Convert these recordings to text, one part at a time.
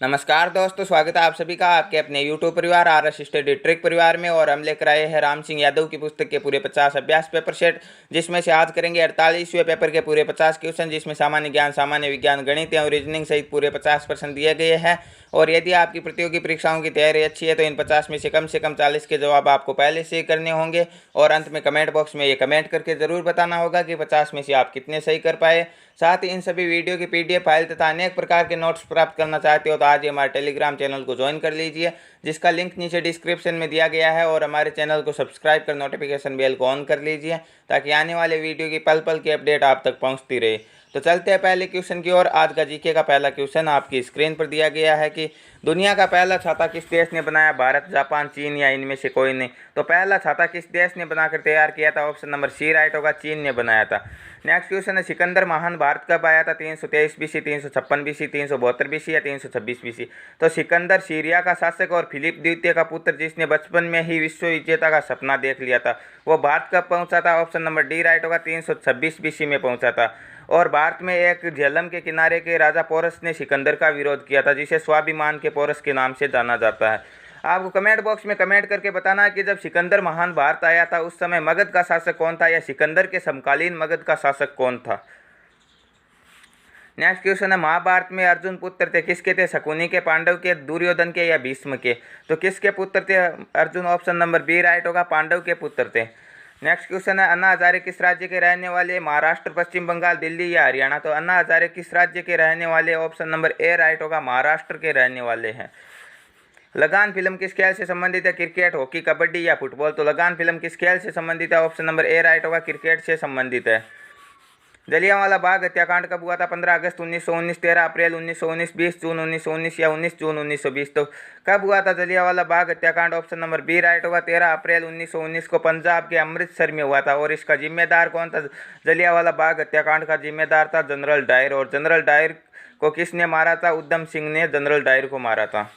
नमस्कार दोस्तों, स्वागत है आप सभी का आपके अपने YouTube परिवार आर असिस्टेड ट्रिक परिवार में। और हम लेकर आए हैं राम सिंह यादव की पुस्तक के पूरे 50 अभ्यास पेपर सेट, जिसमें से आज करेंगे 48वें पेपर के पूरे 50 क्वेश्चन, जिसमें सामान्य ज्ञान, सामान्य विज्ञान, गणित और रीजनिंग सहित पूरे 50% दिए गए हैं। और यदि आपकी प्रतियोगी परीक्षाओं की तैयारी अच्छी है तो इन 50 में से कम 40 के जवाब आपको पहले से ही करने होंगे। और अंत में कमेंट बॉक्स में ये कमेंट करके ज़रूर बताना होगा कि 50 में से आप कितने सही कर पाए। साथ ही इन सभी वीडियो की PDF फाइल तथा अनेक प्रकार के नोट्स प्राप्त करना चाहते हो तो आज ही हमारे टेलीग्राम चैनल को ज्वाइन कर लीजिए, जिसका लिंक नीचे डिस्क्रिप्शन में दिया गया है। और हमारे चैनल को सब्सक्राइब कर नोटिफिकेशन बेल को ऑन कर लीजिए, ताकि आने वाले वीडियो की पल पल की अपडेट आप तक पहुंचती रहे। तो चलते हैं पहले क्वेश्चन की ओर। आज का जीके का पहला क्वेश्चन आपकी स्क्रीन पर दिया गया है कि दुनिया का पहला छाता किस देश ने बनाया? भारत, जापान, चीन या इनमें से कोई नहीं। तो पहला छाता किस देश ने बनाकर तैयार किया था? ऑप्शन नंबर सी राइट होगा, चीन ने बनाया था। नेक्स्ट क्वेश्चन है, सिकंदर महान भारत कब आया था? 323 BC, 356 BC, 372 BC या 326 BC। तो सिकंदर सीरिया का शासक और फिलिप द्वितीय का पुत्र, जिसने बचपन में ही विश्व विजेता का सपना देख लिया था, वो भारत कब पहुंचा था? ऑप्शन नंबर डी राइट होगा, 326 BC में पहुंचा था। और भारत में एक झेलम के किनारे के राजा पोरस ने सिकंदर का विरोध किया था, जिसे स्वाभिमान के पोरस के नाम से जाना जाता है। आपको कमेंट बॉक्स में कमेंट करके बताना है कि जब सिकंदर महान भारत आया था उस समय मगध का शासक कौन था, या सिकंदर के समकालीन मगध का शासक कौन था। नेक्स्ट क्वेश्चन है, महाभारत में अर्जुन पुत्र थे किसके थे? शकुनी के, पांडव के, दुर्योधन के या भीष्म के। तो किसके पुत्र थे Arjun? Option number B right होगा, पांडव के पुत्र थे। नेक्स्ट क्वेश्चन है, अन्ना हजारे किस राज्य के रहने वाले? महाराष्ट्र, पश्चिम बंगाल, दिल्ली या हरियाणा। तो अन्ना हजारे किस राज्य के रहने वाले? ऑप्शन नंबर ए राइट होगा, महाराष्ट्र के रहने वाले हैं। लगान फिल्म किस खेल से संबंधित है? क्रिकेट, हॉकी, कबड्डी या फुटबॉल। तो लगान फिल्म किस खेल से संबंधित है? ऑप्शन नंबर ए राइट होगा, क्रिकेट से संबंधित है। जलियांवाला बाग हत्याकांड कब हुआ था? 15 अगस्त 1919, 13 अप्रैल 1919, 20 जून 1919 या 19 जून 1920। तो कब हुआ था जलियांवाला बाग हत्याकांड? ऑप्शन नंबर बी राइट होगा, 13 अप्रैल 1919 को पंजाब के अमृतसर में हुआ था। और इसका जिम्मेदार कौन था? जलियांवाला बाग हत्याकांड का जिम्मेदार था जनरल डायर। और जनरल डायर को किसने मारा था? उधम सिंह ने जनरल डायर को मारा था।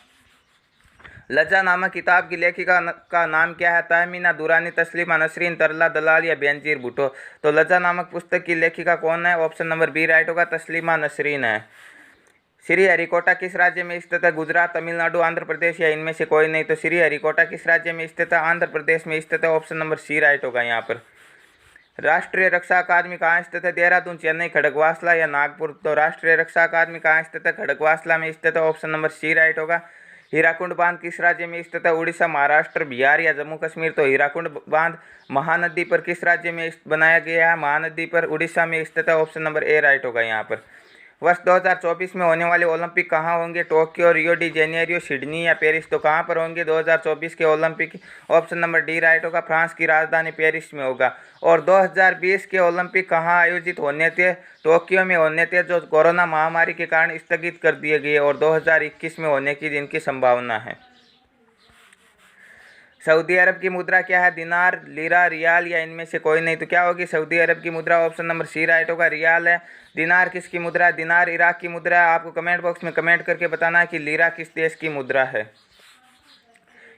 लज्जा नामक किताब की लेखिका का नाम क्या है? तहमीना दुरानी, तस्लीमा नसरीन, तरला दलाल या बेनजीर भुट्टो। तो लज्जा नामक पुस्तक की लेखिका कौन है? ऑप्शन नंबर बी राइट होगा, तस्लीमा नसरीन है। श्री हरिकोटा किस राज्य में स्थित है? गुजरात, तमिलनाडु, आंध्र प्रदेश या इनमें से कोई नहीं। तो श्री हरिकोटा किस राज्य में स्थित है? आंध्र प्रदेश में स्थित है। ऑप्शन नंबर सी राइट होगा यहाँ पर। राष्ट्रीय रक्षा अकादमी कहाँ स्थित है? देहरादून, चेन्नई, खड़गवासला या नागपुर। तो राष्ट्रीय रक्षा अकादमी कहाँ स्थित है? खड़गवासला में स्थित है। ऑप्शन नंबर सी राइट होगा। हीराकुंड बांध किस राज्य में स्थित है? उड़ीसा, महाराष्ट्र, बिहार या जम्मू कश्मीर। तो हीराकुंड बांध महानदी पर किस राज्य में बनाया गया है? महानदी पर उड़ीसा में स्थित है। ऑप्शन नंबर ए राइट होगा यहाँ पर। वर्ष 2024 में होने वाले ओलंपिक कहाँ होंगे? Tokyo, Rio de Janeiro, Sydney या पेरिस। तो कहाँ पर होंगे 2024 के Olympic? Option number D right होगा, फ्रांस की राजधानी पेरिस में होगा। और 2020 के ओलंपिक कहाँ आयोजित होने थे? टोक्यो में होने थे, जो कोरोना महामारी के कारण स्थगित कर दिए गए। और 2021 में होने की जिनकी संभावना है। सऊदी अरब की मुद्रा क्या है? दिनार, लीरा, रियाल या इनमें से कोई नहीं। तो क्या होगी सऊदी अरब की मुद्रा? ऑप्शन नंबर सी राइट होगा, रियाल है। दिनार किसकी मुद्रा है? दिनार इराक की मुद्रा है। आपको कमेंट बॉक्स में कमेंट करके बताना है कि लीरा किस देश की मुद्रा है।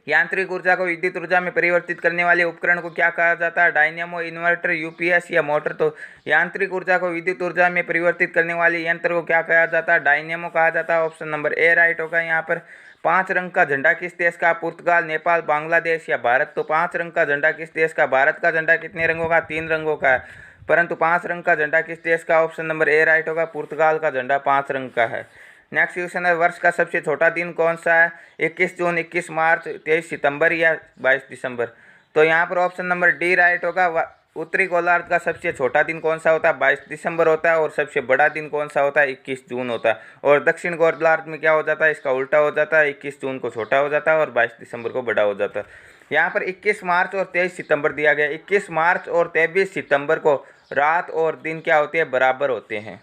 यांत्रिक ऊर्जा को विद्युत ऊर्जा में परिवर्तित करने वाले उपकरण को क्या कहा जाता है? डायनेमो, इन्वर्टर, UPS या मोटर। तो यांत्रिक ऊर्जा को विद्युत ऊर्जा में परिवर्तित करने वाले यंत्र को क्या कहा जाता है? डायनेमो कहा जाता है। ऑप्शन नंबर ए राइट होगा यहाँ पर। 5 रंग का झंडा किस देश का? पुर्तगाल, नेपाल, बांग्लादेश या भारत। तो 5 रंग का झंडा किस देश का? भारत का झंडा कितने रंगों का? 3 रंगों का है, परंतु 5 रंग का झंडा किस देश का? ऑप्शन नंबर ए राइट होगा, पुर्तगाल का झंडा 5 रंग का है। नेक्स्ट क्वेश्चन है, वर्ष का सबसे छोटा दिन कौन सा है? 21 जून, 21 मार्च, 23 सितंबर या 22 दिसंबर। तो यहाँ पर ऑप्शन नंबर डी राइट होगा। उत्तरी गोलार्ध का सबसे छोटा दिन कौन सा होता है? 22 दिसंबर होता है। और सबसे बड़ा दिन कौन सा होता है? 21 जून होता है। और दक्षिण गोलार्ध में क्या हो जाता है? इसका उल्टा हो जाता है, 21 जून को छोटा हो जाता है और 22 दिसंबर को बड़ा हो जाता है। यहाँ पर 21 मार्च और 23 सितंबर दिया गया। 21 मार्च और 23 सितंबर को रात और दिन क्या होते हैं? बराबर होते हैं।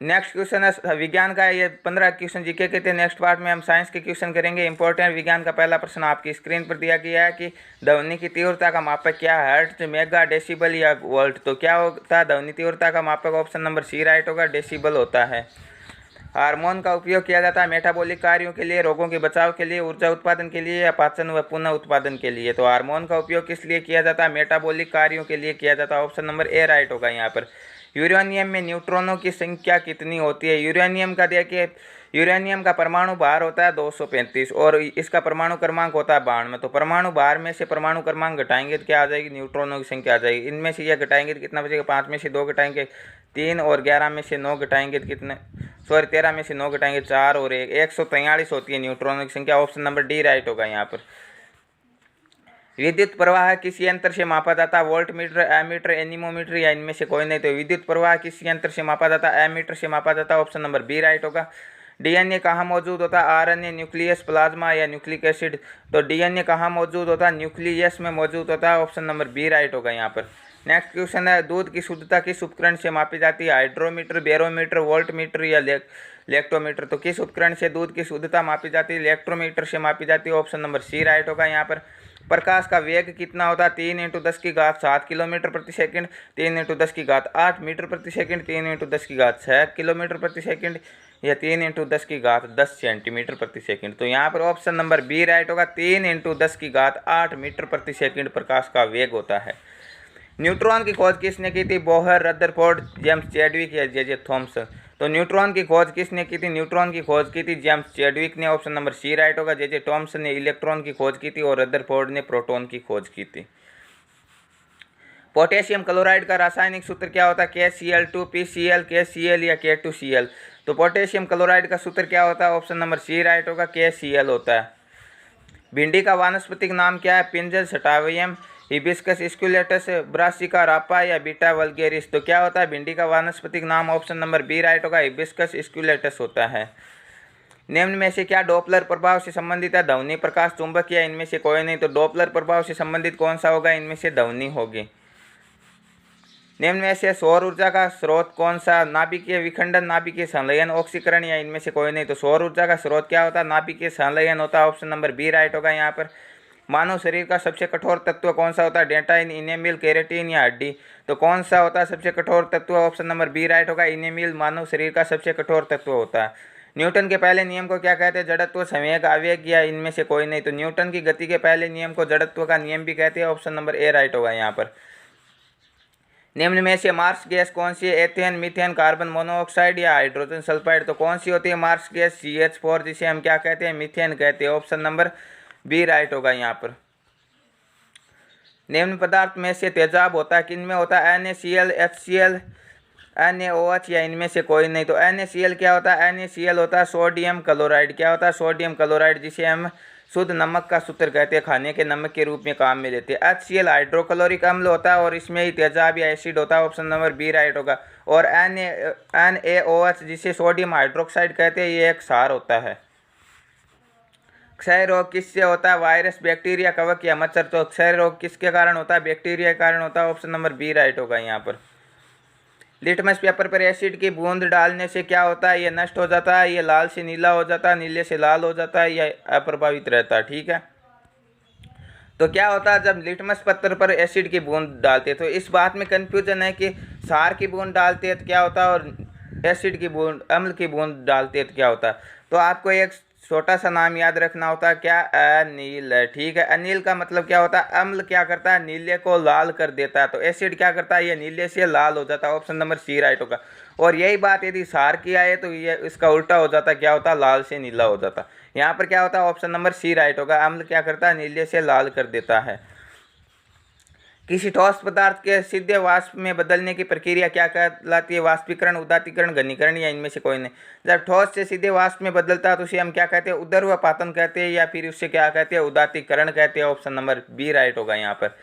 नेक्स्ट क्वेश्चन है विज्ञान का। ये 15 क्वेश्चन जीके के थे। नेक्स्ट पार्ट में हम साइंस के क्वेश्चन करेंगे। इंपॉर्टेंट विज्ञान का पहला प्रश्न आपकी स्क्रीन पर दिया गया है कि ध्वनि की तीव्रता का मापक क्या है? हर्ट्ज, मेगा, डेसिबल या वोल्ट। तो क्या होता है ध्वनि तीव्रता का मापक? ऑप्शन नंबर सी राइट होगा, डेसिबल होता है। हार्मोन का उपयोग किया जाता है मेटाबॉलिक कार्यों के लिए, रोगों के बचाव के लिए, ऊर्जा उत्पादन के लिए या पाचन व पुनः उत्पादन के लिए। तो हार्मोन का उपयोग किस लिए किया जाता है? मेटाबॉलिक कार्यों के लिए किया जाता है। ऑप्शन नंबर ए राइट होगा यहाँ पर। यूरेनियम में न्यूट्रॉनों की संख्या कितनी होती है। यूरेनियम का देखिए, यूरेनियम का परमाणु भार होता है 235 और इसका परमाणु क्रमांक होता है 92। तो परमाणु भार में से परमाणु क्रमांक घटाएंगे तो क्या आ जाएगी, न्यूट्रॉनों की संख्या आ जाएगी। इनमें से यह घटाएंगे तो कितना बचेगा, 5 में से 2 घटाएंगे 3 और 11 में से 9 घटाएंगे तो कितने, 13 में से 9 घटाएंगे 4 और 1, 143 होती है न्यूट्रॉनों की संख्या। ऑप्शन नंबर डी राइट होगा यहाँ पर। विद्युत प्रवाह किस यंत्र से मापा जाता है, वोल्ट मीटर, एमीटर, एनीमोमीटर या इनमें से कोई नहीं। तो विद्युत प्रवाह किस यंत्र से मापा जाता है, एमीटर से मापा जाता है। ऑप्शन नंबर बी राइट होगा। डीएनए कहाँ मौजूद होता है, आरएनए, न्यूक्लियस, प्लाज्मा या न्यूक्लिक एसिड। तो डीएनए कहाँ मौजूद होता है, न्यूक्लियस में मौजूद होता है। ऑप्शन नंबर बी राइट होगा यहाँ पर। नेक्स्ट क्वेश्चन है, दूध की शुद्धता किस उपकरण से मापी जाती है, हाइड्रोमीटर, बैरोमीटर, वोल्टमीटर या लेक्टोमीटर। तो किस उपकरण से दूध की शुद्धता मापी जाती है, इलेक्ट्रोमीटर से मापी जाती है। ऑप्शन नंबर सी राइट होगा यहाँ पर। प्रकाश का वेग कितना होता है, 3 × 10⁻7 किलोमीटर प्रति सेकंड, 3 × 10⁸ मीटर प्रति सेकंड, 3 × 10⁶ किलोमीटर प्रति सेकंड या 3 × 10⁻10 सेंटीमीटर प्रति सेकंड। तो यहाँ पर ऑप्शन नंबर बी राइट होगा, 3 × 10⁸ मीटर प्रति सेकंड प्रकाश का वेग होता है। न्यूट्रॉन की खोज किसने की थी, बोहर, रदरफोर्ड, जेम्स चैडविक या जे थॉमसन। तो न्यूट्रॉन की खोज किसने की थी, न्यूट्रॉन की खोज की थी जेम्स चैडविक ने। ऑप्शन नंबर सी राइट होगा। जे थॉमसन ने इलेक्ट्रॉन की खोज की थी और रदरफोर्ड ने प्रोटॉन की खोज की थी। पोटेशियम क्लोराइड का रासायनिक सूत्र क्या होता है, KCl2, PCl, KCl या K2Cl। तो पोटेशियम क्लोराइड का सूत्र क्या होता है, ऑप्शन नंबर सी राइट होगा, KCl होता है। भिंडी का वानस्पतिक नाम क्या है, पिंजल सटावियम, हिबिस्कस स्क्यूलेटस, ब्रासिका रापा या बीटा वल्गेरिस। तो क्या होता है भिंडी का वानस्पतिक नाम, ऑप्शन नंबर बी राइट होगा, हिबिस्कस स्क्यूलेटस होता है। निम्न में से क्या डॉपलर प्रभाव से संबंधित है, ध्वनि, प्रकाश, चुंबक या इनमें से कोई नहीं। तो डॉपलर प्रभाव से संबंधित कौन सा होगा, इनमें से ध्वनि होगी। निम्न में से सौर ऊर्जा का स्रोत कौन सा, नाभिकीय विखंडन, नाभिकीय संलयन, ऑक्सीकरण या इनमें से कोई नहीं। तो सौर ऊर्जा का स्रोत क्या होता है, नाभिकीय संलयन होता है। ऑप्शन नंबर बी राइट होगा यहाँ पर। मानव शरीर का सबसे कठोर तत्व कौन सा होता है, डेंटाइन, इनेमिल, केरेटिन या हड्डी। तो कौन सा होता है सबसे कठोर तत्व, ऑप्शन नंबर बी राइट होगा, इनेमिल मानव शरीर का सबसे कठोर तत्व होता है। न्यूटन के पहले नियम को क्या कहते हैं, जड़त्व, संवेग, आवेग या इनमें से कोई नहीं। तो न्यूटन की गति के पहले नियम को जड़त्व का नियम भी कहते हैं। ऑप्शन नंबर ए राइट होगा यहाँ पर। निम्न में से मार्स गैस कौन सी है, एथेन, मीथेन, कार्बन मोनोऑक्साइड या हाइड्रोजन सल्फाइड। तो कौन सी होती है मार्स गैस, CH4, जिसे हम क्या कहते हैं, मीथेन कहते हैं। ऑप्शन नंबर बी राइट होगा यहाँ पर। निम्न पदार्थ में से तेजाब होता है किन में होता है, NaCl, HCl, NaOH या इनमें से कोई नहीं। तो NaCl क्या होता है, NaCl होता है सोडियम क्लोराइड। क्या होता है, सोडियम क्लोराइड, जिसे हम शुद्ध नमक का सूत्र कहते हैं, खाने के नमक के रूप में काम में लेते हैं। HCl हाइड्रोक्लोरिक अम्ल होता है और इसमें ही तेजाब या एसिड होता है। ऑप्शन नंबर बी राइट होगा। और NaOH जिसे सोडियम हाइड्रोक्साइड कहते हैं, ये एक क्षार होता है। क्षय रोग किससे होता है, वायरस, बैक्टीरिया, कवक या मच्छर। तो क्षय रोग किसके कारण होता है, बैक्टीरिया के कारण होता है। ऑप्शन नंबर बी राइट होगा यहाँ पर। लिटमस पेपर पर एसिड की बूंद डालने से क्या होता है, ये नष्ट हो जाता है, ये लाल से नीला हो जाता है, नीले से लाल हो जाता है, या अप्रभावित रहता है। ठीक है। तो क्या होता है जब लिटमस पत्र पर एसिड की बूंद डालते हैं, तो इस बात में कन्फ्यूजन है कि क्षार की बूंद डालते हैं तो क्या होता है और एसिड की बूंद, अम्ल की बूंद डालते हैं तो क्या होता है। तो आपको एक छोटा सा नाम याद रखना होता है, क्या, अनिल। ठीक है। अनिल का मतलब क्या होता है, अम्ल क्या करता है, नीले को लाल कर देता है। तो एसिड क्या करता है, ये नीले से लाल हो जाता है। ऑप्शन नंबर सी राइट होगा। और यही बात यदि क्षार की आए तो ये इसका उल्टा हो जाता है, क्या होता है, लाल से नीला हो जाता है। यहाँ पर क्या होता है, ऑप्शन नंबर सी राइट होगा, अम्ल क्या करता है, नीले से लाल कर देता है। किसी ठोस पदार्थ के सीधे वाष्प में बदलने की प्रक्रिया क्या कहलाती है, वाष्पीकरण, उदातीकरण, घनीकरण या इनमें से कोई नहीं। जब ठोस से सीधे वाष्प में बदलता है तो उसे हम क्या कहते हैं, उदर्वपातन कहते हैं, या फिर उससे क्या कहते हैं, उदातीकरण कहते हैं। ऑप्शन नंबर बी राइट होगा यहाँ पर।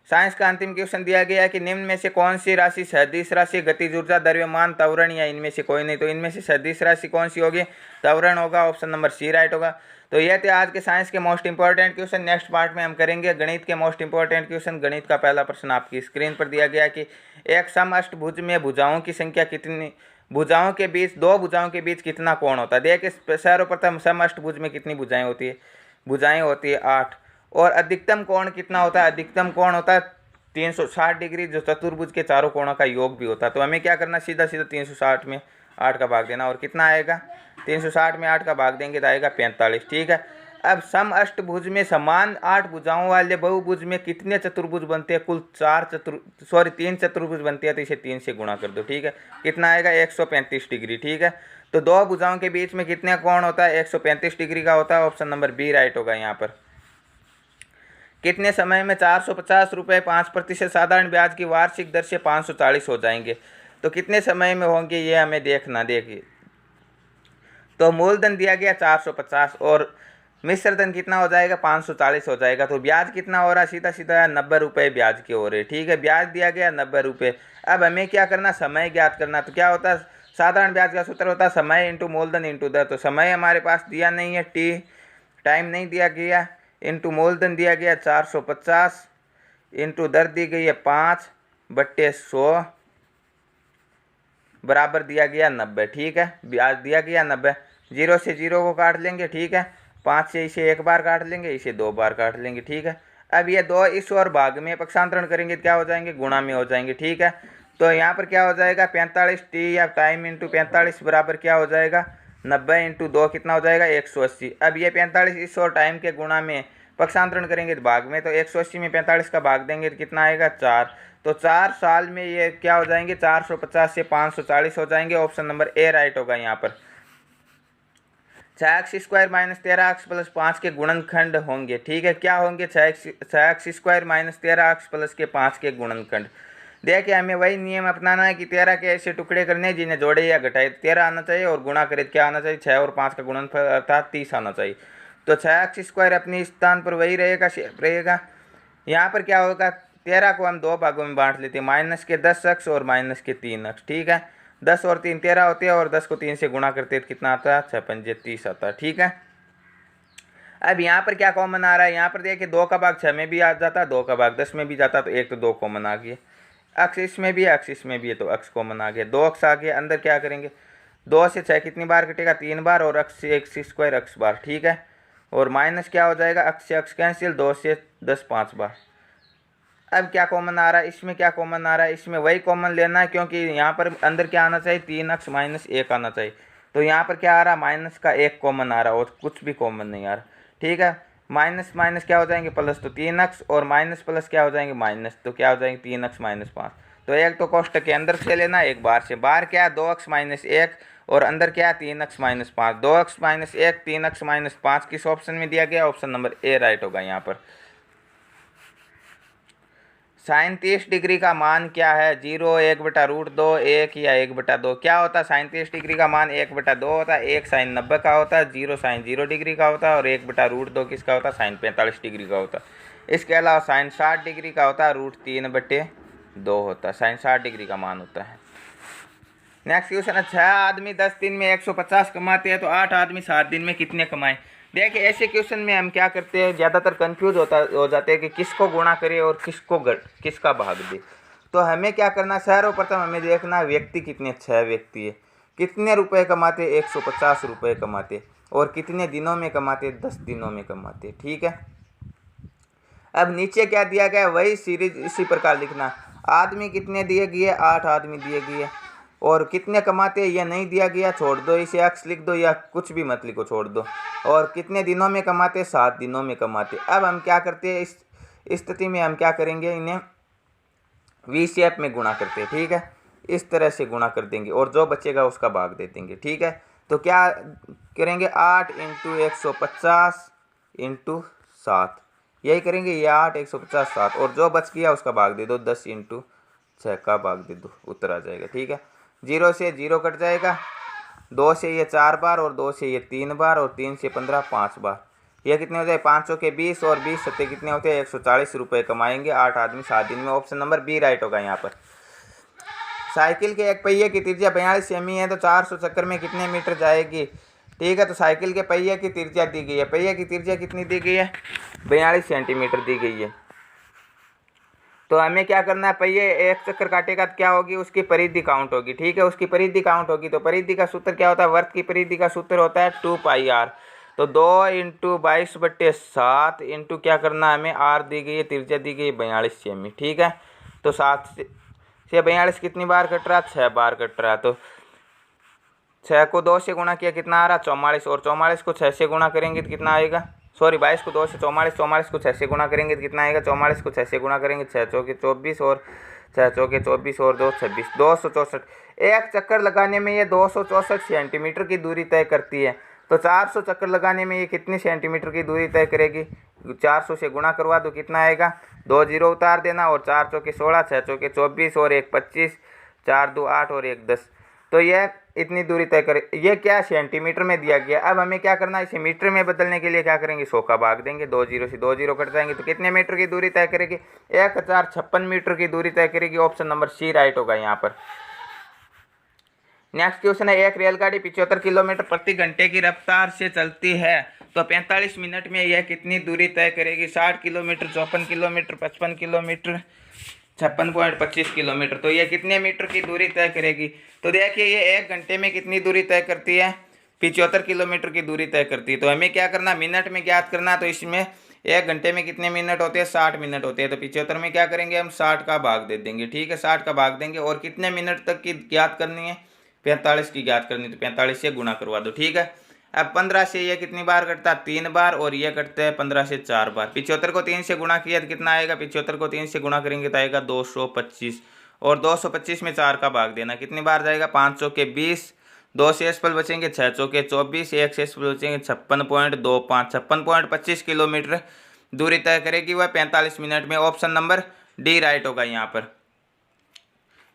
साइंस का अंतिम क्वेश्चन दिया गया है कि निम्न में से कौन सी राशि सदिश राशि, गतिज ऊर्जा, द्रव्यमान, त्वरण या इनमें से कोई नहीं। तो इनमें से सदिश राशि कौन सी होगी, त्वरण होगा। ऑप्शन नंबर सी राइट होगा। तो यह थे आज के साइंस के most important question. Next part में हम करेंगे गणित के मोस्ट इंपॉर्टेंट क्वेश्चन। गणित का पहला प्रश्न आपकी स्क्रीन पर दिया गया कि एक समअष्टभुज में भुजाओं की संख्या कितनी, भुजाओं के बीच, दो भुजाओं के बीच कितना कोण होता है। देखिए सर्वप्रथम समअष्टभुज में कितनी भुजाएं होती है, भुजाएं होती है 8। और अधिकतम कोण कितना होता है, अधिकतम कोण होता है 360 डिग्री, जो चतुर्भुज के चारों कोणों का योग भी होता है। तो हमें क्या करना, सीधा सीधा 360 में 8 का भाग देना, और कितना आएगा, 360 में 8 का भाग देंगे तो आएगा 45। ठीक है। अब सम अष्टभुज में समान 8 भुजाओं वाले बहुभुज में कितने चतुर्भुज बनते हैं? कुल 3 चतुर्भुज बनते हैं, तो इसे 3 से गुणा कर दो। ठीक है, कितना आएगा? 135 डिग्री। ठीक है, तो दो भुजाओं के बीच में कितने कोण होता है? 135 डिग्री का होता है। ऑप्शन नंबर बी राइट होगा यहाँ पर। कितने समय में 450 रुपये 5% साधारण ब्याज की वार्षिक दर से 540 हो जाएंगे? तो कितने समय में होंगे ये हमें देखना। देखिए, तो मूलधन दिया गया 450 और मिश्र धन कितना हो जाएगा? 540 हो जाएगा। तो ब्याज कितना हो रहा है? सीधा सीधा 90 रुपये ब्याज के हो रहे। ठीक है, ब्याज दिया गया 90 रुपये। अब हमें क्या करना? समय ज्ञात करना। तो क्या होता है? साधारण ब्याज का सूत्र होता है समय इंटू मूलधन इंटू दर। तो समय हमारे पास दिया नहीं है, टाइम नहीं दिया गया, इंटू मूलधन दिया गया 450 इंटू दर दी गई है 5/100 बराबर दिया गया 90। ठीक है, ब्याज दिया गया 90। 0 से 0 को काट लेंगे। ठीक है, 5 से इसे एक बार काट लेंगे, इसे 2 बार काट लेंगे। ठीक है, अब ये 2 इस और भाग में पक्षांतरण करेंगे तो क्या हो जाएंगे? गुणा में हो जाएंगे। ठीक है, तो यहाँ पर क्या हो जाएगा? 45t या टाइम इंटू 45 बराबर क्या हो जाएगा? 90 इंटू 2 कितना हो जाएगा? 180। अब ये 45 इस और टाइम के गुणा में पक्षांतरण करेंगे तो भाग में, तो 180 में 45 का भाग देंगे तो कितना आएगा? 4। तो 4 साल में ये क्या हो जाएंगे? 450 से 540 हो जाएंगे। ऑप्शन नंबर ए राइट होगा यहाँ पर। 6x² माइनस 13x प्लस 5 के गुणनखंड होंगे। ठीक है, क्या होंगे? 6x² माइनस 13x प्लस के 5 के गुणनखंड। देखिए, हमें वही नियम अपनाना है कि 13 के ऐसे टुकड़े करने हैं जिन्हें जोड़े या घटाए। 13 आना चाहिए और गुणा करे क्या आना चाहिए? 6 और 5 का गुणनफल अर्थात 30 आना चाहिए। तो 6x² अपने स्थान पर वही रहेगा, शेप रहेगा। यहाँ पर क्या होगा? 13 को हम 2 भागों में बांट लेते हैं, माइनस के 10x और माइनस के 3x। ठीक है, 10 और 3 13 होते हैं और 10 को 3 से गुणा करते हैं तो कितना आता है? 6×5 30 आता है। ठीक है, अब यहाँ पर क्या कॉमन आ रहा है? यहाँ पर देखिए 2 का भाग 6 में भी आ जाता है, 2 का भाग 10 में भी जाता, तो एक तो 2 कॉमन आ गया। अक्ष इसमें भी है, अक्ष इसमें भी है, तो अक्ष कॉमन आ गया। 2 अक्ष आ गया, अंदर क्या करेंगे? 2 से 6 कितनी बार कटेगा? 3 बार, और अक्ष से x² अक्ष बार। ठीक है, और माइनस क्या हो जाएगा? अक्ष से अक्ष कैंसिल, 2 से 10 5 बार। अब क्या कॉमन आ रहा है? इसमें क्या कॉमन आ रहा है? इसमें वही कॉमन लेना है, क्योंकि यहाँ पर अंदर क्या आना चाहिए? 3x माइनस 1 आना चाहिए। तो यहाँ पर क्या आ रहा है? माइनस का 1 कॉमन आ रहा है और कुछ भी कॉमन नहीं आ रहा। ठीक है, माइनस माइनस क्या हो जाएंगे? प्लस, तो 3x और माइनस प्लस क्या हो जाएंगे? माइनस, तो क्या हो जाएंगे? 3x minus 5। तो एक तो कोष्टक के अंदर से लेना, एक बाहर से। बाहर क्या है? 2x माइनस 1 और अंदर क्या है? 3x minus 5। 2x minus 1 3x minus 5 किस ऑप्शन में दिया गया? ऑप्शन नंबर ए राइट होगा यहाँ पर। साइन 30 डिग्री का मान क्या है? 0 1/√2 1 या 1/2। क्या होता है? साइन 30 डिग्री का मान 1/2 होता है। 1 साइन 90 का होता है, 0 साइन 0 डिग्री का होता है, और 1/√2 किसका होता है? साइन 45 डिग्री का होता है। इसके अलावा साइन 60 डिग्री का होता है, √3/2 होता है। साइन 60 डिग्री का मान होता है। नेक्स्ट क्वेश्चन है, 6 आदमी 10 दिन में 150 कमाते हैं तो 8 आदमी 7 दिन में कितने कमाएं? देखिए, ऐसे क्वेश्चन में हम क्या करते हैं? ज़्यादातर कंफ्यूज हो जाते हैं कि किसको गुणा करें और किसका भाग दे। तो हमें क्या करना? सर्वप्रथम हमें देखना व्यक्ति कितने, 6 व्यक्ति है, कितने रुपए कमाते? 150 रुपये कमाते, और कितने दिनों में कमाते? 10 दिनों में कमाते। ठीक है, अब नीचे क्या दिया गया वही सीरीज इसी प्रकार लिखना। आदमी कितने दिए गए? 8 आदमी दिए गए, और कितने कमाते ये नहीं दिया गया, छोड़ दो, इसे अक्स लिख दो या कुछ भी मत लिखो, छोड़ दो। और कितने दिनों में कमाते? 7 दिनों में कमाते। अब हम क्या करते हैं? इस स्थिति में हम क्या करेंगे? इन्हें वी शेप में गुणा करते हैं। ठीक है, इस तरह से गुणा कर देंगे और जो बचेगा उसका भाग दे देंगे। ठीक है, तो क्या करेंगे? 8 × 150 × 7, यही करेंगे। ये 8 150 7, और जो बच गया उसका भाग दे दो, 10 × 6 का भाग दे दो, उत्तर आ जाएगा। ठीक है, 0 से 0 कट जाएगा, 2 से ये 4 बार, और 2 से ये 3 बार, और 3 से 15 5 बार। ये कितने हो जाए? 500 के 20, और 20 सत्ते कितने होते हैं? 140 रुपये कमाएंगे 8 आदमी 7 दिन में। ऑप्शन नंबर बी राइट होगा यहाँ पर। साइकिल के एक पहिए की त्रिज्या 42 सेमी है तो 400 चक्कर में कितने मीटर जाएगी? ठीक है, तो साइकिल के पहिए की त्रिज्या दी गई है। पहिए की त्रिज्या कितनी दी गई है? 42 सेंटीमीटर दी गई है। तो हमें क्या करना है? पहिए एक चक्कर काटेगा तो क्या होगी? उसकी परिधि काउंट होगी। ठीक है, उसकी परिधि काउंट होगी, तो परिधि का सूत्र क्या होता है? वर्त की परिधि का सूत्र होता है 2πr। तो 2 × 22/7 इंटू क्या करना हमें? r दी गई है, त्रिज्या दी गई 42 सेमी। ठीक है, तो 7 से 42 कितनी बार कट रहा? 6 बार कट रहा। तो 6 को 2 से गुणा किया, कितना आ रहा? 44, और 44 को 6 से गुणा करेंगे तो कितना आएगा? सॉरी 22 को 2 से 44, 44 को 6 से गुणा करेंगे तो कितना आएगा, 44 को 6 से गुणा करेंगे, 6 चौके 24 और 6 चौके 24 और 2 26, 264। एक चक्कर लगाने में ये 264 सेंटीमीटर की दूरी तय करती है। तो 400 चक्कर लगाने में ये कितनी सेंटीमीटर की दूरी तय करेगी, 400 से गुणा करवा दो, कितना आएगा, 2 जीरो उतार देना और 4 चौके 16, 6 चौके 24 और 1 25, 4 2 8 और 1 10। तो यह इतनी दूरी तय करे। ये क्या सेंटीमीटर में दिया गया। अब हमें क्या करना है, इसे मीटर में बदलने के लिए क्या करेंगे, 100 का भाग देंगे, 2 जीरो से 2 जीरो कट जाएंगे तो कितने मीटर की दूरी तय करेगी, 1056 मीटर की दूरी तय करेगी। ऑप्शन नंबर सी राइट होगा यहाँ पर। नेक्स्ट क्वेश्चन है, एक रेलगाड़ी 75 किलोमीटर प्रति घंटे की रफ्तार से चलती है तो 45 मिनट में यह कितनी दूरी तय करेगी, 60 किलोमीटर, 54 किलोमीटर, 55 किलोमीटर, 56.25 किलोमीटर। तो ये कितने मीटर की दूरी तय करेगी। तो देखिए ये 1 घंटे में कितनी दूरी तय करती है, 75 किलोमीटर की दूरी तय करती है। तो हमें क्या करना, मिनट में ज्ञात करना। तो इसमें 1 घंटे में कितने मिनट होते हैं, 60 मिनट होते हैं। तो 75 में क्या करेंगे, हम 60 का भाग दे देंगे, ठीक है, 60 का भाग देंगे। और कितने मिनट तक की ज्ञात करनी है, 45 की ज्ञात करनी, तो 45 से गुणा करवा दो, ठीक है। अब 15 से ये कितनी बार कटता है, 3 बार, और ये कटते हैं 15 से 4 बार। 75 को 3 से गुणा किया तो कितना आएगा, 75 को 3 से गुणा करेंगे तो आएगा 225, और 225 में 4 का भाग देना, कितनी बार जाएगा, 5 चौके 20, 2 शेषफल बचेंगे, 6 चौके 24, 1 शेषफल बचेंगे, 56.25, 56.25 किलोमीटर दूरी तय करेगी वह 45 मिनट में। ऑप्शन नंबर डी राइट होगा यहाँ पर।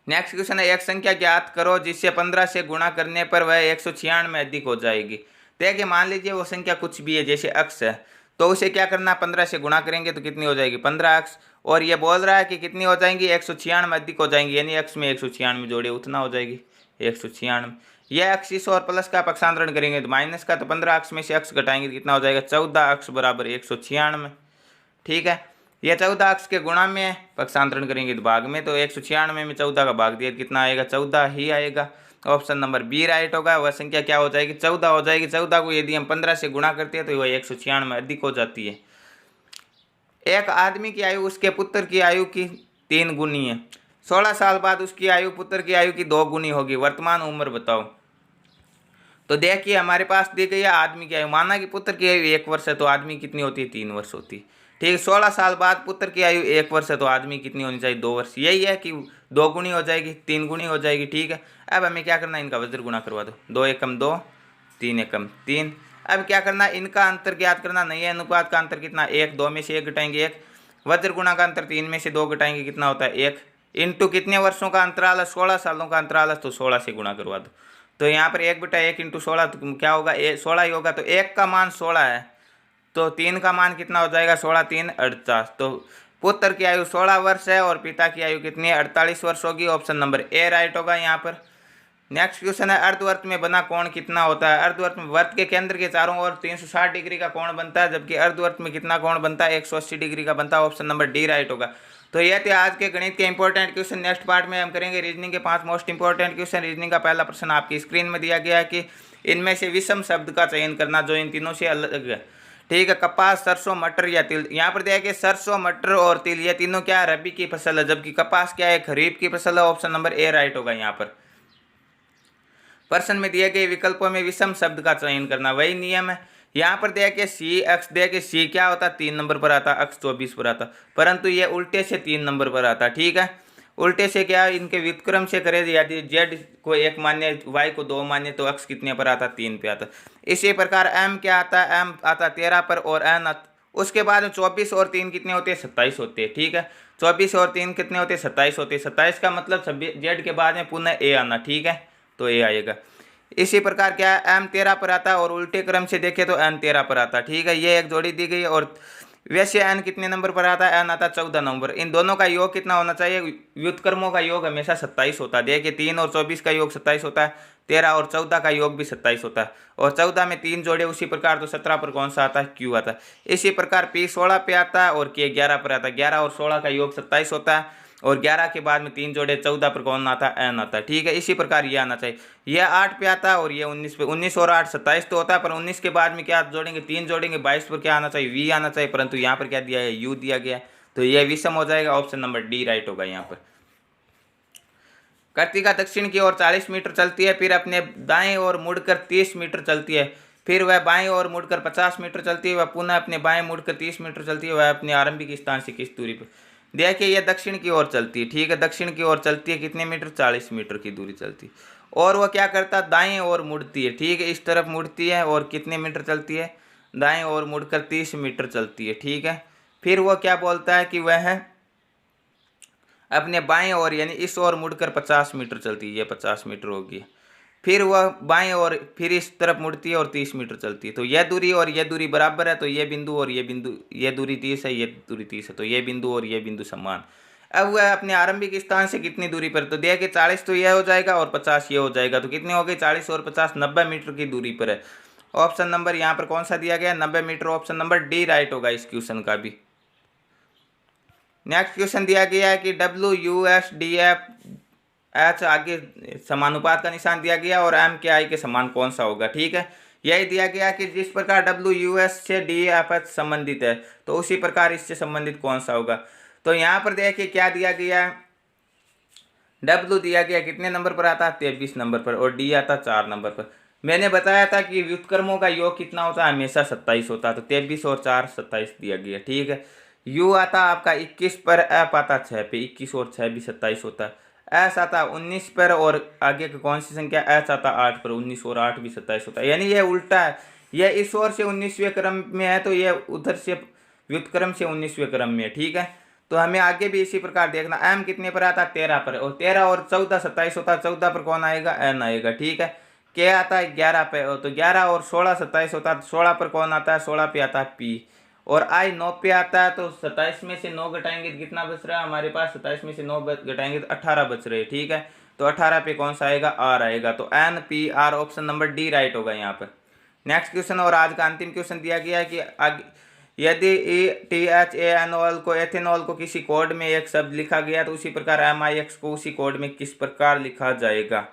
नेक्स्ट क्वेश्चन है, एक संख्या ज्ञात करो जिससे 15 से गुणा करने पर वह 196 में अधिक हो जाएगी। देखिए मान लीजिए वो संख्या कुछ भी है, जैसे अक्स है, तो उसे क्या करना, 15 से गुणा करेंगे तो कितनी हो जाएगी, 15 अक्स। और ये बोल रहा है कि कितनी हो जाएंगी, 196 में अधिक हो जाएंगी, यानी अक्स में 196 जोड़े उतना हो जाएगी 196। यह अक्स इस और प्लस का पक्षांतरण करेंगे तो माइनस का, तो 15 अक्स में से अक्स घटाएंगे तो कितना हो जाएगा, 14 अक्स बराबर 196, ठीक है। यह 14 अक्स के गुणा में पक्षांतरण करेंगे तो भाग में, तो 196 में 14 का भाग दिया कितना आएगा, 14 ही आएगा। ऑप्शन नंबर बी राइट होगा। वह संख्या क्या हो जाएगी, 14 हो जाएगी। 14 को यदि हम 15 से गुणा करते हैं तो वह 196 में अधिक हो जाती है। एक आदमी की आयु उसके पुत्र की आयु की 3 गुनी है। 16 साल बाद उसकी आयु पुत्र की आयु की 2 गुनी होगी। वर्तमान उम्र बताओ। तो देखिए हमारे पास दी गई है आदमी की आयु, माना कि पुत्र की आयु 1 वर्ष है तो आदमी कितनी होती है, 3 वर्ष होती है, ठीक है। 16 साल बाद पुत्र की आयु 1 वर्ष है तो आदमी कितनी होनी चाहिए, 2 वर्ष। यही है कि 2 गुनी हो जाएगी, 3 गुनी हो जाएगी, ठीक है। अब हमें क्या करना है, इनका वज्र गुणा करवा दो, 2 एकम 2, 3 एकम 3। अब क्या करना है, इनका अंतर ज्ञात करना। नहीं है अनुपात का अंतर कितना, 1, 2 में से 1 घटाएंगे 1। वज्र गुणा का अंतर 3 में से 2 घटाएंगे कितना होता है 1। इंटू कितने वर्षों का अंतराल है, 16 सालों का अंतराल है, तो 16 से गुणा करवा दो। तो यहाँ पर 1/1 इंटू 16 तो क्या होगा, 16 ही होगा। तो 1 का मान 16 है तो 3 का मान कितना हो जाएगा, 16 3 48। तो पुत्र की आयु 16 वर्ष है और पिता की आयु कितनी है, 48 वर्ष होगी। ऑप्शन नंबर ए राइट होगा यहाँ पर। नेक्स्ट क्वेश्चन है, अर्धवर्त में बना कोण कितना होता है। अर्धवर्त में वर्त के केंद्र के चारों ओर 360 डिग्री का कोण बनता है, जबकि अर्धवर्त में कितना कोण बनता है, 180 डिग्री का बनता है। ऑप्शन नंबर डी राइट होगा। तो ये थे आज के गणित के इंपॉर्टेंट क्वेश्चन। नेक्स्ट पार्ट में हम करेंगे रीजनिंग के 5 मोस्ट इंपॉर्टेंट क्वेश्चन। रीजनिंग का पहला प्रश्न आपकी स्क्रीन में दिया गया है कि इनमें से विषम शब्द का चयन करना जो इन तीनों से अलग है, ठीक है। कपास, सरसों, मटर या तिल। यहाँ पर देखिए सरसों, मटर और तिल ये तीनों क्या है, रबी की फसल है, जबकि कपास क्या है, खरीफ की फसल है। ऑप्शन नंबर ए राइट होगा यहाँ पर। प्रश्न में दिए गए विकल्पों में विषम शब्द का चयन करना, वही नियम है। यहाँ पर देखिए सी अक्स, देखिए सी क्या होता, 3 नंबर पर आता, अक्स 24 पर आता, परंतु ये उल्टे से 3 नंबर पर आता, ठीक है। उल्टे से क्या, इनके व्युत्क्रम से करें, यदि जेड को 1 मान्य, वाई को 2 मान्य, तो अक्स कितने पर आता, 3 पे आता। इसी प्रकार एम क्या आता है, एम आता 13 पर और एन उसके बाद 24 और 3 कितने होते हैं, 27 होते हैं, ठीक है। 24 और 3 कितने होते हैं, 27 होते हैं। 27 का मतलब जेड के बाद में पुनः ए आना, ठीक है, तो ए आएगा। इसी प्रकार क्या है, एम 13 पर आता है और उल्टे क्रम से देखें तो एन 13 पर आता है, ठीक है। ये एक जोड़ी दी गई है। और वैसे एन कितने नंबर पर आता है, एन आता है 14 नंबर। इन दोनों का योग कितना होना चाहिए, व्युत्क्रमों का योग हमेशा 27 होता है। देखिए 3 और 24 का योग 27 होता है, 13 और 14 का योग भी 27 होता है, और 14 में 3 जोड़े उसी प्रकार, तो 17 पर कौन सा आता है, क्यू आता है। इसी प्रकार पी 16 पे आता है और के 11 पर आता है। 11 और 16 का योग 27 होता है, और 11 के बाद में 3 जोड़े 14 पर कौन आता है, एन आता है, ठीक है। इसी प्रकार ये आना चाहिए। यह 8 पे आता है और ये 19 पे। 19 और 8 27 तो होता है, पर 19 के बाद में क्या जोड़ेंगे, 3 जोड़ेंगे, 22 पर क्या आना चाहिए, वी आना चाहिए, परंतु यहाँ पर क्या दिया है, यू दिया गया। तो यह विषम हो जाएगा। ऑप्शन नंबर डी राइट होगा यहाँ पर। कर्तिका दक्षिण की ओर 40 मीटर चलती है, फिर अपने दाएं ओर मुड़कर 30 मीटर चलती है, फिर वह बाएं ओर मुड़कर 50 मीटर चलती है, वह पुनः अपने बाएं मुड़कर 30 मीटर चलती है, वह अपने आरंभिक स्थान से किस दूरी पर। देखिए यह दक्षिण की ओर चलती है, ठीक है, दक्षिण की ओर चलती है, कितने मीटर, 40 मीटर की दूरी चलती है। और वह क्या करता है, दाएं ओर मुड़ती है, ठीक है, इस तरफ मुड़ती है और कितने मीटर चलती है, दाएं ओर मुड़कर 30 मीटर चलती है, ठीक है। फिर वह क्या बोलता है कि वह अपने बाएं ओर यानी इस ओर मुड़कर 50 मीटर चलती है, ये 50 मीटर होगी। फिर वह बाएं ओर फिर इस तरफ मुड़ती है और 30 मीटर चलती है। तो यह दूरी और यह दूरी बराबर है, तो ये बिंदु और ये बिंदु, ये दूरी 30 है, ये दूरी 30 है, तो ये बिंदु और ये बिंदु समान। अब वह अपने आरंभिक स्थान से कितनी दूरी पर, तो देखिए 40 तो यह हो जाएगा और 50 ये हो जाएगा, तो कितनी हो गई, 40 और 50, 90 मीटर की दूरी पर है। ऑप्शन नंबर यहाँ पर कौन सा दिया गया, 90 metre, option number D right होगा इस क्वेश्चन का भी। नेक्स्ट क्वेश्चन दिया गया है कि WUSDF आगे समानुपात का निशान दिया गया और M के I के समान कौन सा होगा, ठीक है। यही दिया गया कि जिस प्रकार WUS से DFH संबंधित है तो उसी प्रकार इससे संबंधित कौन सा होगा। तो यहाँ पर देखिए क्या दिया गया है, W दिया गया कितने नंबर पर आता है, 23 नंबर पर, और D आता 4 नंबर पर। मैंने बताया था कि व्युत्क्रमों का योग कितना होता है, हमेशा 27 होता है, तो 23 और 4 27 दिया गया, ठीक है। U आता आपका 21 पर, F आता 6 पे, 21 और 6 भी 27 होता है। S आता 19 पर और आगे का कौन सी संख्या, H आता 8 पर, 19 और 8 भी 27 होता है। यानी यह उल्टा है, यह इस ओर से 19वें क्रम में है तो यह उधर से व्युत्क्रम से 19वें क्रम में है, ठीक है। तो हमें आगे भी इसी प्रकार देखना, M कितने पर आता है, 13 पर, और 13 और 14 27 होता है, 14 पर कौन आएगा, N आएगा, ठीक है। K आता है 11 पे, तो 11 और 16 27 होता है, 16 पर कौन आता है, 16 पे आता है P, और I 9 पे आता है, तो 27 में से 9 घटाएंगे तो कितना बच रहा है हमारे पास, 27 में से 9 घटाएंगे तो 18 बच रहे हैं, ठीक है। तो 18 पे कौन सा आएगा, R आएगा, तो NPR option number D right होगा यहाँ पर। नेक्स्ट क्वेश्चन और आज का अंतिम क्वेश्चन दिया गया है कि यदि ETHANOL को एथेनॉल को किसी कोड में एक शब्द लिखा गया तो उसी प्रकार MIX को उसी कोड में किस प्रकार लिखा जाएगा,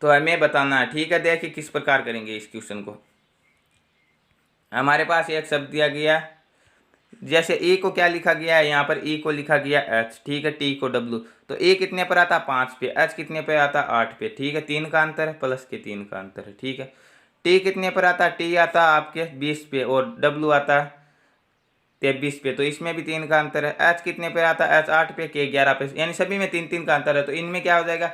तो हमें बताना है, ठीक है। देखिए किस प्रकार करेंगे इस क्वेश्चन को। हमारे पास एक शब्द दिया गया, जैसे E को क्या लिखा गया है, यहाँ पर E को लिखा गया H, ठीक है, T को W, तो E कितने पर आता है, 5 पे, H कितने पे आता है, 8 पे, ठीक है, 3 का अंतर है, प्लस के 3 का अंतर है, ठीक है। T कितने पर आता है, T आता है आपके 20 पे और W आता है 23 पे, तो इसमें भी 3 का अंतर है। H कितने पे आता है, H 8 पे, K 11 पे, यानी सभी में 3 का अंतर है, तो इनमें क्या हो जाएगा,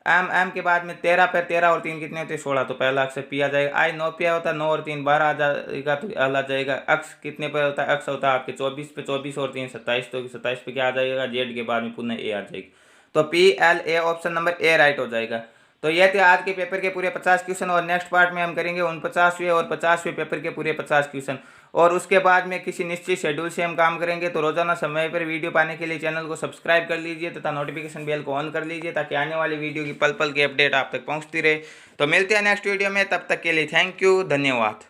M के बाद में 13 पे, 13 और 3 कितने होते हैं, 16, तो पहला अक्षर P आ जाएगा। I 9 पे होता है, 9 और 3 12 आ जाएगा, तो L आ जाएगा। अक्ष कितने पे होता है, अक्ष होता है आपके 24 पे, 24 और 3 27, तो 27 पे क्या आ जाएगा, Z के बाद में पुनः A आ जाएगी, तो PLA option number A right हो जाएगा। तो ये थे आज के पेपर के पूरे 50 क्वेश्चन, और नेक्स्ट पार्ट में हम करेंगे 49वें और 50वें पेपर के पूरे 50 क्वेश्चन, और उसके बाद में किसी निश्चित शेड्यूल से हम काम करेंगे। तो रोजाना समय पर वीडियो पाने के लिए चैनल को सब्सक्राइब कर लीजिए तथा नोटिफिकेशन बेल को ऑन कर लीजिए, ताकि आने वाली वीडियो की पल पल की अपडेट आप तक पहुंचती रहे। तो मिलते हैं नेक्स्ट वीडियो में, तब तक के लिए थैंक यू, धन्यवाद।